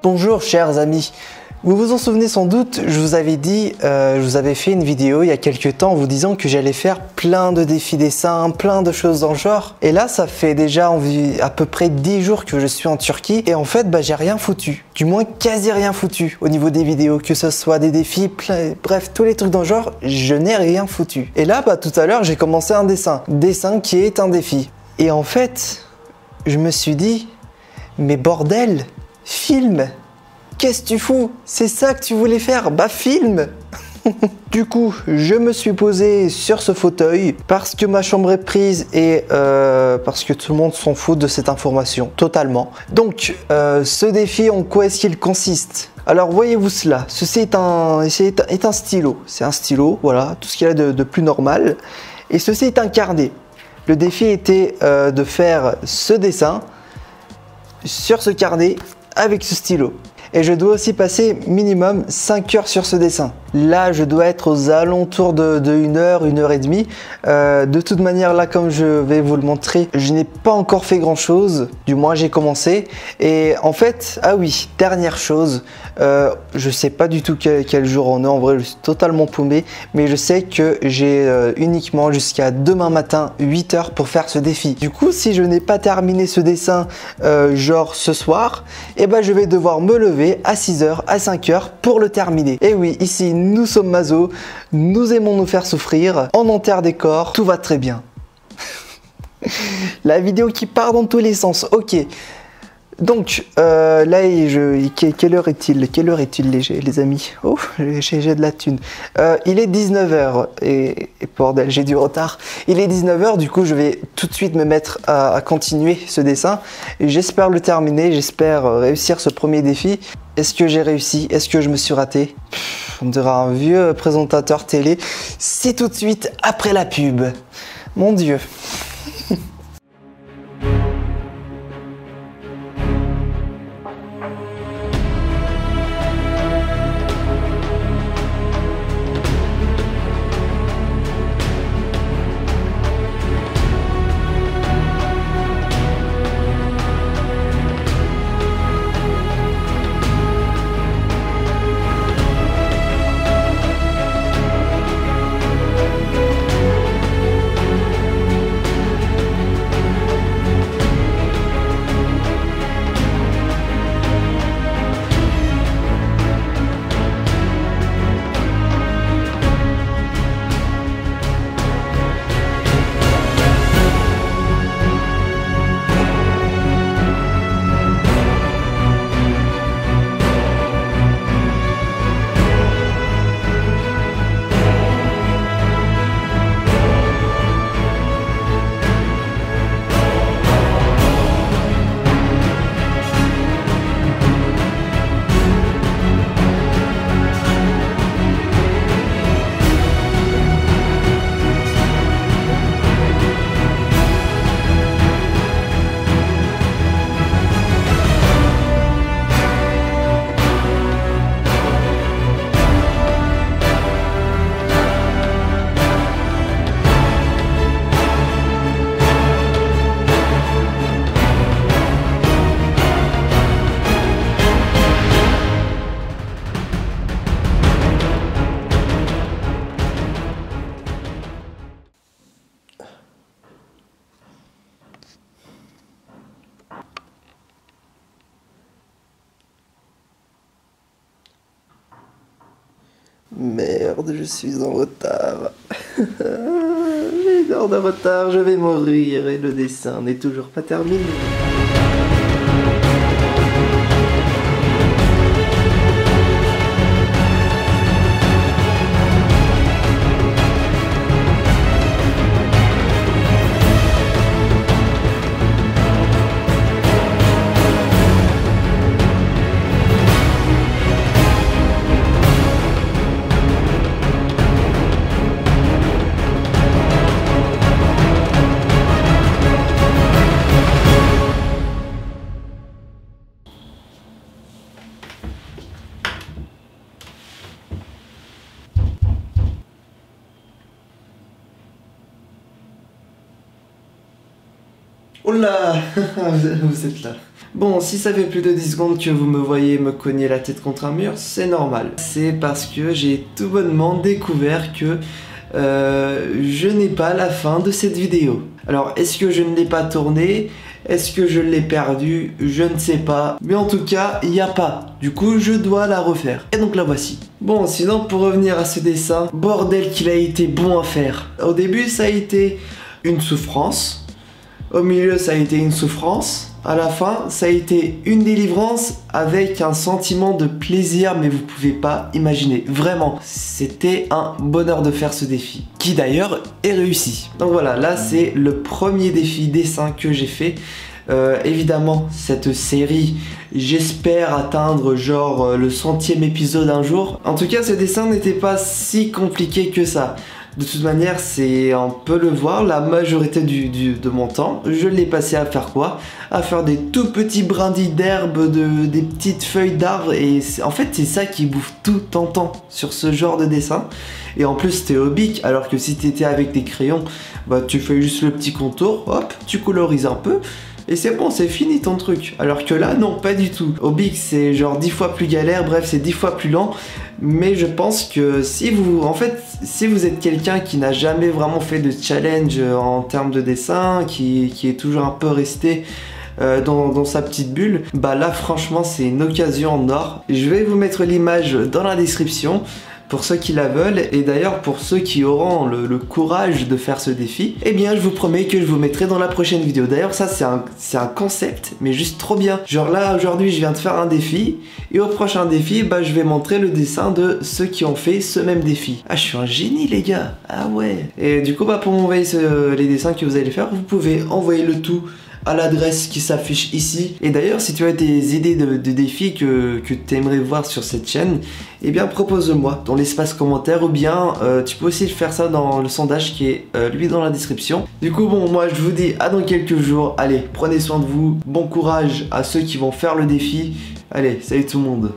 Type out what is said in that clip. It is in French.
Bonjour chers amis, vous vous en souvenez sans doute, je vous avais dit, je vous avais fait une vidéo il y a quelques temps en vous disant que j'allais faire plein de défis dessins, plein de choses dans le genre. Et là ça fait déjà à peu près 10 jours que je suis en Turquie et en fait j'ai rien foutu. Du moins quasi rien foutu au niveau des vidéos, que ce soit des défis, bref tous les trucs dans le genre, je n'ai rien foutu. Et là tout à l'heure j'ai commencé un dessin qui est un défi. Et en fait, je me suis dit, mais bordel, filme! Qu'est-ce que tu fous? C'est ça que tu voulais faire? Bah filme! Du coup, je me suis posé sur ce fauteuil parce que ma chambre est prise et parce que tout le monde s'en fout de cette information, totalement. Donc, ce défi, en quoi est-ce qu'il consiste? Alors, voyez-vous cela, ceci est un stylo. C'est un stylo, voilà, tout ce qu'il y a de plus normal. Et ceci est un carnet. Le défi était de faire ce dessin sur ce carnet avec ce stylo. Et je dois aussi passer minimum 5 heures sur ce dessin. Là, je dois être aux alentours de 1 heure, 1 heure et demie. De toute manière, là, comme je vais vous le montrer, je n'ai pas encore fait grand chose. Du moins, j'ai commencé. Et en fait, ah oui, dernière chose, je sais pas du tout quel jour on est. En vrai, je suis totalement paumé. Mais je sais que j'ai uniquement jusqu'à demain matin, 8 heures pour faire ce défi. Du coup, si je n'ai pas terminé ce dessin, genre ce soir, eh ben, je vais devoir me lever à 6 heures, à 5 heures pour le terminer. Et oui, ici, nous sommes Mazo, nous aimons nous faire souffrir, on enterre des corps, tout va très bien. La vidéo qui part dans tous les sens, ok. Donc, là, quelle heure est-il? Quelle heure est-il, les amis? Oh, j'ai de la thune. Il est 19h, et bordel, j'ai du retard. Il est 19h, du coup, je vais tout de suite me mettre à continuer ce dessin. J'espère le terminer, j'espère réussir ce premier défi. Est-ce que j'ai réussi? Est-ce que je me suis raté? On dirait un vieux présentateur télé. C'est tout de suite après la pub. Mon Dieu. Merde, je suis en retard. 1 heure de retard, je vais mourir et le dessin n'est toujours pas terminé. là. Vous êtes là. Bon, si ça fait plus de 10 secondes que vous me voyez me cogner la tête contre un mur, c'est normal. C'est parce que j'ai tout bonnement découvert que je n'ai pas la fin de cette vidéo. Alors, est-ce que je ne l'ai pas tournée? Est-ce que je l'ai perdue? Je ne sais pas. Mais en tout cas, il n'y a pas. Du coup, je dois la refaire. Et donc la voici. Bon, sinon, pour revenir à ce dessin, bordel qu'il a été bon à faire. Au début, ça a été une souffrance. Au milieu, ça a été une souffrance. À la fin, ça a été une délivrance avec un sentiment de plaisir, mais vous pouvez pas imaginer. Vraiment, c'était un bonheur de faire ce défi, qui d'ailleurs est réussi. Donc voilà, là c'est le premier défi dessin que j'ai fait. Évidemment, cette série, j'espère atteindre genre le 100e épisode un jour. En tout cas, ce dessin n'était pas si compliqué que ça. De toute manière, on peut le voir, la majorité de mon temps, je l'ai passé à faire quoi? À faire des tout petits brindilles d'herbe, des petites feuilles d'arbres, et en fait c'est ça qui bouffe tout ton temps sur ce genre de dessin. Et en plus c'était au bic, alors que si t'étais avec des crayons, bah tu fais juste le petit contour, hop, tu colorises un peu, et c'est bon, c'est fini ton truc. Alors que là, non, pas du tout. Au bic, c'est genre 10 fois plus galère, bref, c'est 10 fois plus lent. Mais je pense que si vous êtes quelqu'un qui n'a jamais vraiment fait de challenge en termes de dessin, qui est toujours un peu resté dans sa petite bulle, bah là, franchement, c'est une occasion en or. Je vais vous mettre l'image dans la description pour ceux qui la veulent, et d'ailleurs pour ceux qui auront le courage de faire ce défi, eh bien je vous promets que je vous mettrai dans la prochaine vidéo. D'ailleurs ça c'est un concept mais juste trop bien. Genre là aujourd'hui je viens de faire un défi, et au prochain défi bah je vais montrer le dessin de ceux qui ont fait ce même défi. Ah je suis un génie les gars, ah ouais. Et du coup bah pour m'envoyer les dessins que vous allez faire, vous pouvez envoyer le tout à l'adresse qui s'affiche ici. Et d'ailleurs si tu as des idées de défis que tu aimerais voir sur cette chaîne, eh bien propose-moi dans l'espace commentaire, ou bien tu peux aussi faire ça dans le sondage qui est lui dans la description. Du coup bon, moi je vous dis à dans quelques jours. Allez, prenez soin de vous, bon courage à ceux qui vont faire le défi. Allez, salut tout le monde.